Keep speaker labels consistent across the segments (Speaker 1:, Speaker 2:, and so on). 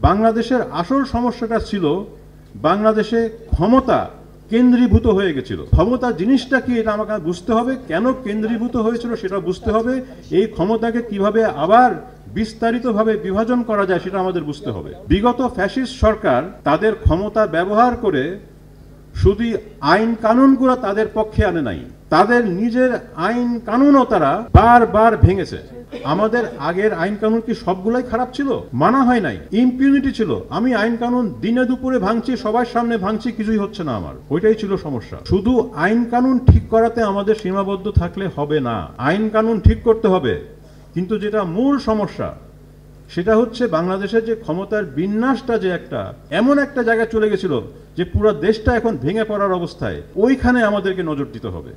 Speaker 1: বাংলাদেশের আসল সমস্যাটা ছিল বাংলাদেশে ক্ষমতা কেন্দ্রীভূত হয়ে গেছিল। ক্ষমতা জিনিসটা কি এটা আমাকে বুঝতে হবে, কেন কেন্দ্রীভূত হয়েছিল সেটা বুঝতে হবে, এই ক্ষমতাকে কিভাবে আবার বিস্তারিতভাবে বিভাজন করা যায় সেটা আমাদের বুঝতে হবে। বিগত ফ্যাসিস্ট সরকার তাদের ক্ষমতা ব্যবহার করে শুধু আইন কানুনগুলো তাদের পক্ষে আনে নাই, তাদের নিজের আইন কানুনও তারা বারবার ভেঙেছে। আমাদের আগের আইন কানুন কি সবগুলাই খারাপ ছিল? মানা হয় নাই, ইম্পিউনিটি ছিল। আমি আইন কানুন দিনে দুপুরে ভাঙছি, সবার সামনে ভাঙছি, কিছুই হচ্ছে না আমার, ওইটাই ছিল সমস্যা। শুধু আইন কানুন ঠিক করাতে আমাদের সীমাবদ্ধ থাকলে হবে না, আইন কানুন ঠিক করতে হবে, কিন্তু যেটা মূল সমস্যা সেটা হচ্ছে বাংলাদেশের যে ক্ষমতার বিন্যাসটা যে এমন একটা জায়গায় চলে গেছিল যে পুরো দেশটা এখন ভেঙে পড়ার অবস্থায়, ওইখানে আমাদেরকে নজর দিতে হবে।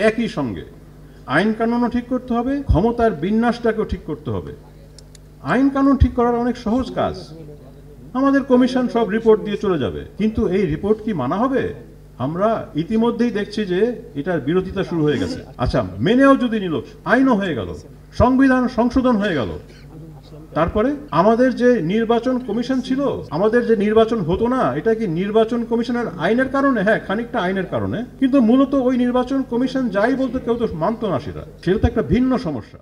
Speaker 1: একই সঙ্গে আইন কানুনও ঠিক করতে হবে, ক্ষমতার বিন্যাসটাকেও ঠিক করতে হবে। আইন কানুন ঠিক করার অনেক সহজ কাজ, আমাদের কমিশন সব রিপোর্ট দিয়ে চলে যাবে, কিন্তু এই রিপোর্ট কি মানা হবে? আমরা ইতিমধ্যেই দেখছি যে এটার বিরোধিতা শুরু হয়ে গেছে। আচ্ছা, মেনেও যদি নিল, আইনও হয়ে গেল, সংবিধান সংশোধন হয়ে গেল, তারপরে আমাদের যে নির্বাচন কমিশন ছিল, আমাদের যে নির্বাচন হতো না, এটা কি নির্বাচন কমিশনের আইনের কারণে? হ্যাঁ, খানিকটা আইনের কারণে, কিন্তু মূলত ওই নির্বাচন কমিশন যাই বলতো কেউ তো মানতো না, সেটা তো একটা ভিন্ন সমস্যা।